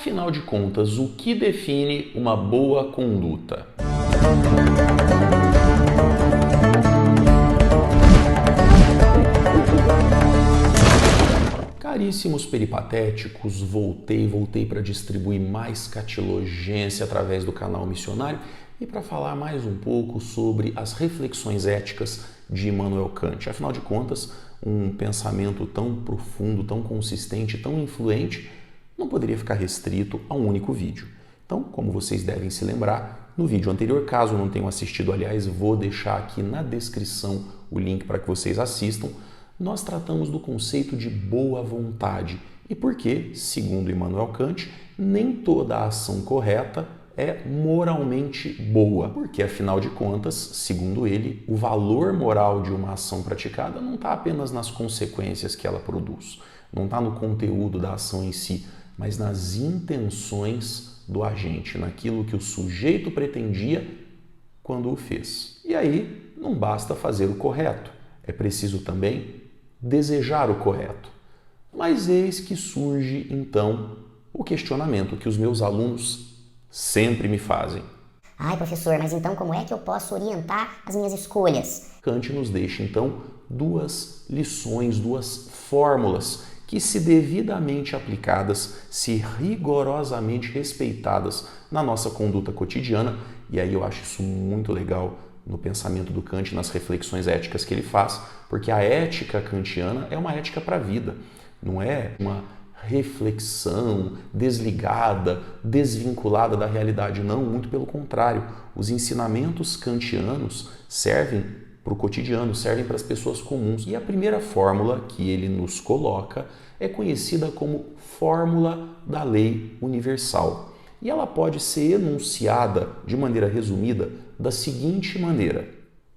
Afinal de contas, o que define uma boa conduta? Caríssimos peripatéticos, voltei para distribuir mais catilogência através do canal Missionário e para falar mais um pouco sobre as reflexões éticas de Immanuel Kant. Afinal de contas, um pensamento tão profundo, tão consistente, tão influente, não poderia ficar restrito a um único vídeo. Então, como vocês devem se lembrar, no vídeo anterior, caso não tenham assistido, aliás, vou deixar aqui na descrição o link para que vocês assistam, nós tratamos do conceito de boa vontade e por que, segundo Immanuel Kant, nem toda a ação correta é moralmente boa, porque afinal de contas, segundo ele, o valor moral de uma ação praticada não está apenas nas consequências que ela produz, não está no conteúdo da ação em si, mas nas intenções do agente, naquilo que o sujeito pretendia quando o fez. E aí não basta fazer o correto, é preciso também desejar o correto. Mas eis que surge, então, o questionamento que os meus alunos sempre me fazem. Ai, professor, mas então como é que eu posso orientar as minhas escolhas? Kant nos deixa, então, duas lições, duas fórmulas que, se devidamente aplicadas, se rigorosamente respeitadas na nossa conduta cotidiana, e aí eu acho isso muito legal no pensamento do Kant, nas reflexões éticas que ele faz, porque a ética kantiana é uma ética para a vida, não é uma reflexão desligada, desvinculada da realidade, não, muito pelo contrário. Os ensinamentos kantianos servem para o cotidiano, servem para as pessoas comuns. E a primeira fórmula que ele nos coloca é conhecida como fórmula da lei universal. E ela pode ser enunciada de maneira resumida da seguinte maneira: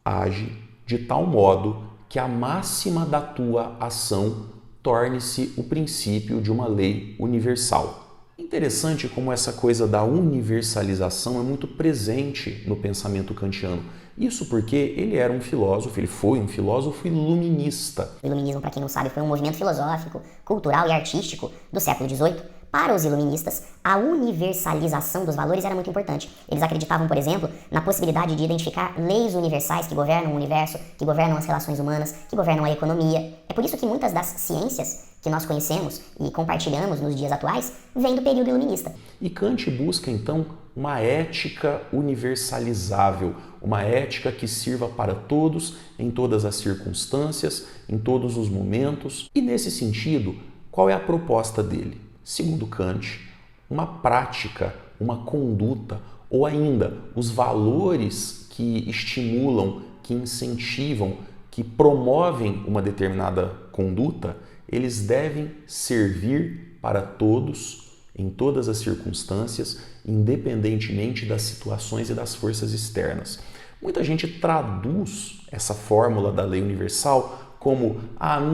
age de tal modo que a máxima da tua ação torne-se o princípio de uma lei universal. Interessante como essa coisa da universalização é muito presente no pensamento kantiano. Isso porque ele era um filósofo, ele foi um filósofo iluminista. O iluminismo, para quem não sabe, foi um movimento filosófico, cultural e artístico do século XVIII. Para os iluministas, a universalização dos valores era muito importante. Eles acreditavam, por exemplo, na possibilidade de identificar leis universais que governam o universo, que governam as relações humanas, que governam a economia. É por isso que muitas das ciências que nós conhecemos e compartilhamos nos dias atuais vêm do período iluminista. E Kant busca, então, uma ética universalizável, uma ética que sirva para todos, em todas as circunstâncias, em todos os momentos. E nesse sentido, qual é a proposta dele? Segundo Kant, uma prática, uma conduta, ou ainda os valores que estimulam, que incentivam, que promovem uma determinada conduta, eles devem servir para todos, em todas as circunstâncias, independentemente das situações e das forças externas. Muita gente traduz essa fórmula da lei universal como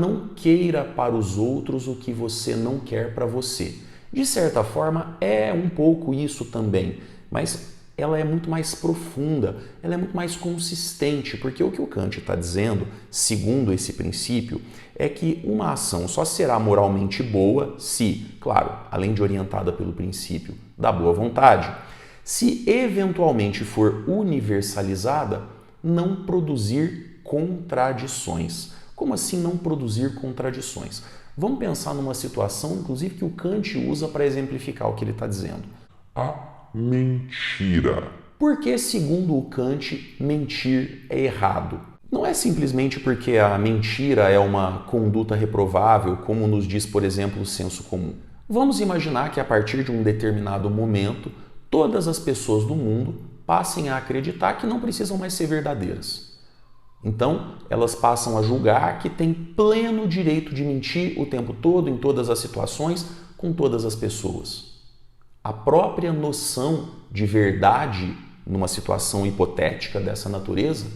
não queira para os outros o que você não quer para você. De certa forma, é um pouco isso também, mas ela é muito mais profunda, ela é muito mais consistente, porque o que o Kant está dizendo, segundo esse princípio, é que uma ação só será moralmente boa se, claro, além de orientada pelo princípio da boa vontade, se eventualmente for universalizada, não produzir contradições. Como assim não produzir contradições? Vamos pensar numa situação, inclusive, que o Kant usa para exemplificar o que ele está dizendo. A mentira. Por que, segundo o Kant, mentir é errado? Não é simplesmente porque a mentira é uma conduta reprovável, como nos diz, por exemplo, o senso comum. Vamos imaginar que a partir de um determinado momento, todas as pessoas do mundo passem a acreditar que não precisam mais ser verdadeiras. Então, elas passam a julgar que têm pleno direito de mentir o tempo todo, em todas as situações, com todas as pessoas. A própria noção de verdade numa situação hipotética dessa natureza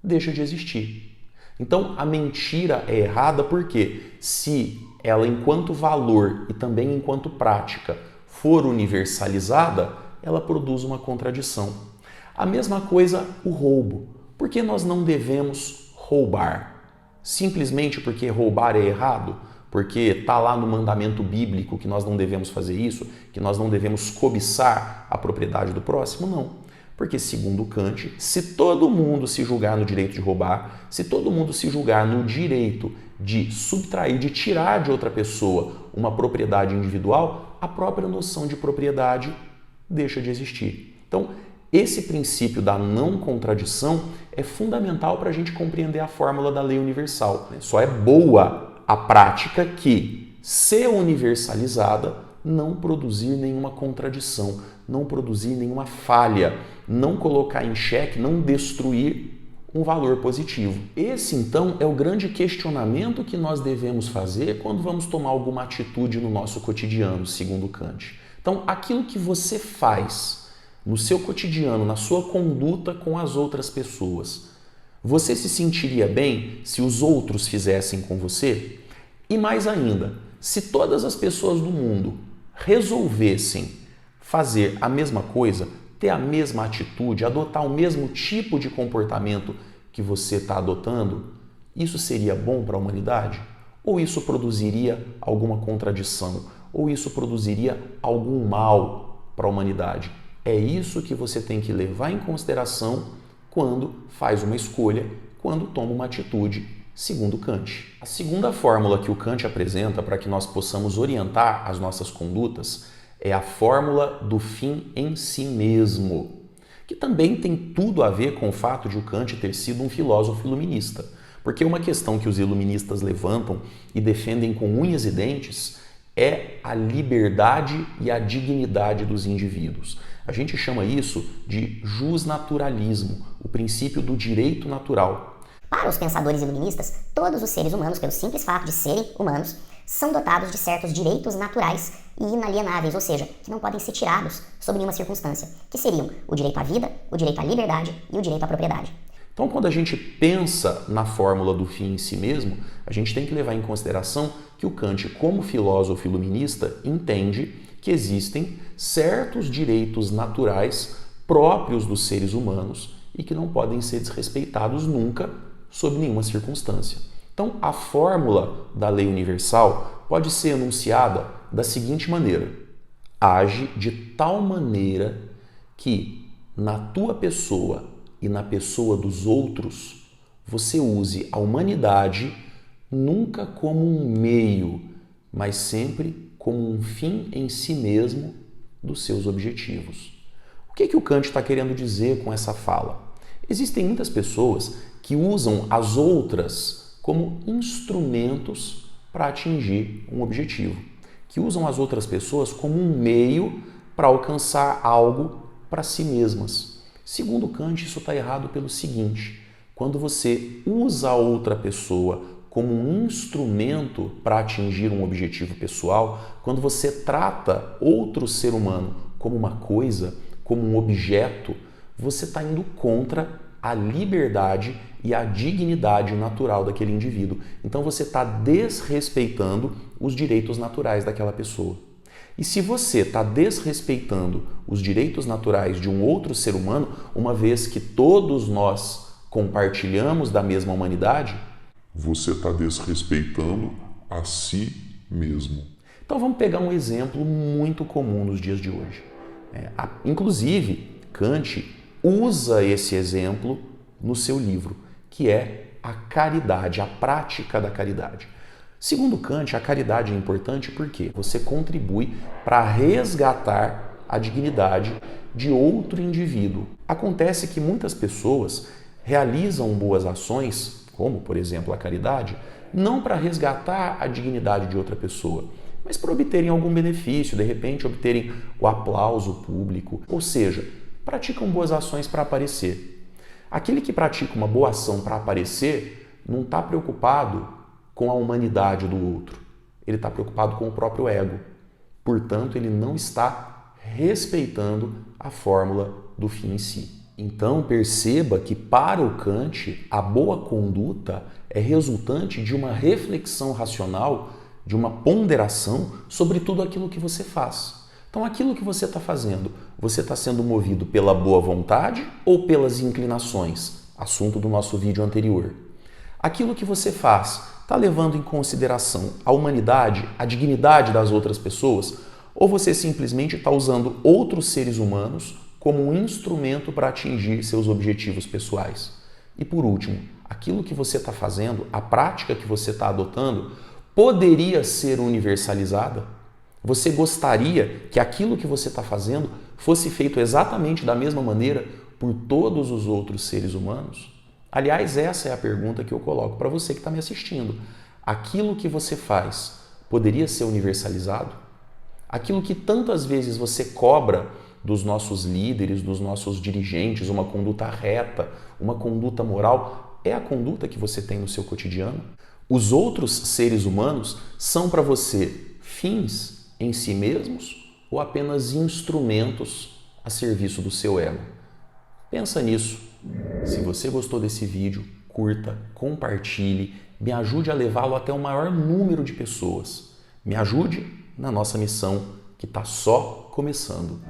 deixa de existir. Então, a mentira é errada porque, se ela, enquanto valor e também enquanto prática, for universalizada, ela produz uma contradição. A mesma coisa o roubo. Por que nós não devemos roubar? Simplesmente porque roubar é errado? porque está lá no mandamento bíblico que nós não devemos fazer isso, que nós não devemos cobiçar a propriedade do próximo? Não. Porque, segundo Kant, se todo mundo se julgar no direito de roubar, se todo mundo se julgar no direito de subtrair, de tirar de outra pessoa uma propriedade individual, a própria noção de propriedade deixa de existir. Então, esse princípio da não contradição é fundamental para a gente compreender a fórmula da lei universal. Só é boa a prática que, se universalizada, não produzir nenhuma contradição, não produzir nenhuma falha, não colocar em xeque, não destruir um valor positivo. Esse, então, é o grande questionamento que nós devemos fazer quando vamos tomar alguma atitude no nosso cotidiano, segundo Kant. Então, aquilo que você faz no seu cotidiano, na sua conduta com as outras pessoas, você se sentiria bem se os outros fizessem com você? E mais ainda, se todas as pessoas do mundo resolvessem fazer a mesma coisa, ter a mesma atitude, adotar o mesmo tipo de comportamento que você está adotando, isso seria bom para a humanidade? Ou isso produziria alguma contradição? Ou isso produziria algum mal para a humanidade? É isso que você tem que levar em consideração quando faz uma escolha, quando toma uma atitude, segundo Kant. A segunda fórmula que o Kant apresenta para que nós possamos orientar as nossas condutas é a fórmula do fim em si mesmo, que também tem tudo a ver com o fato de o Kant ter sido um filósofo iluminista, porque uma questão que os iluministas levantam e defendem com unhas e dentes é a liberdade e a dignidade dos indivíduos. A gente chama isso de jusnaturalismo, o princípio do direito natural. Para os pensadores iluministas, todos os seres humanos, pelo simples fato de serem humanos, são dotados de certos direitos naturais e inalienáveis, ou seja, que não podem ser tirados sob nenhuma circunstância, que seriam o direito à vida, o direito à liberdade e o direito à propriedade. Então, quando a gente pensa na fórmula do fim em si mesmo, a gente tem que levar em consideração que o Kant, como filósofo iluminista, entende que existem certos direitos naturais próprios dos seres humanos e que não podem ser desrespeitados nunca, sob nenhuma circunstância. Então, a fórmula da lei universal pode ser enunciada da seguinte maneira: age de tal maneira que na tua pessoa e na pessoa dos outros você use a humanidade nunca como um meio, mas sempre como um fim em si mesmo dos seus objetivos. O que o Kant está querendo dizer com essa fala? Existem muitas pessoas que usam as outras como instrumentos para atingir um objetivo, que usam as outras pessoas como um meio para alcançar algo para si mesmas. Segundo Kant, isso está errado pelo seguinte: quando você usa a outra pessoa como um instrumento para atingir um objetivo pessoal, quando você trata outro ser humano como uma coisa, como um objeto, você está indo contra a liberdade e a dignidade natural daquele indivíduo. Então você está desrespeitando os direitos naturais daquela pessoa. E se você está desrespeitando os direitos naturais de um outro ser humano, uma vez que todos nós compartilhamos da mesma humanidade, você está desrespeitando a si mesmo. Então vamos pegar um exemplo muito comum nos dias de hoje. Inclusive, Kant usa esse exemplo no seu livro, que é a caridade, a prática da caridade. Segundo Kant, a caridade é importante porque você contribui para resgatar a dignidade de outro indivíduo. Acontece que muitas pessoas realizam boas ações, como, por exemplo, a caridade, não para resgatar a dignidade de outra pessoa, mas para obterem algum benefício, de repente obterem o aplauso público, ou seja, praticam boas ações para aparecer. Aquele que pratica uma boa ação para aparecer não está preocupado com a humanidade do outro, ele está preocupado com o próprio ego. Portanto, ele não está respeitando a fórmula do fim em si. Então, perceba que para o Kant, a boa conduta é resultante de uma reflexão racional, de uma ponderação sobre tudo aquilo que você faz. Então, aquilo que você está fazendo, você está sendo movido pela boa vontade ou pelas inclinações? Assunto do nosso vídeo anterior. Aquilo que você faz Está levando em consideração a humanidade, a dignidade das outras pessoas? Ou você simplesmente está usando outros seres humanos como um instrumento para atingir seus objetivos pessoais? E por último, aquilo que você está fazendo, a prática que você está adotando, poderia ser universalizada? Você gostaria que aquilo que você está fazendo fosse feito exatamente da mesma maneira por todos os outros seres humanos? Aliás, essa é a pergunta que eu coloco para você que está me assistindo. Aquilo que você faz poderia ser universalizado? Aquilo que tantas vezes você cobra dos nossos líderes, dos nossos dirigentes, uma conduta reta, uma conduta moral, é a conduta que você tem no seu cotidiano? Os outros seres humanos são para você fins em si mesmos ou apenas instrumentos a serviço do seu ego? Pensa nisso. Se você gostou desse vídeo, curta, compartilhe, me ajude a levá-lo até o maior número de pessoas. Me ajude na nossa missão que está só começando.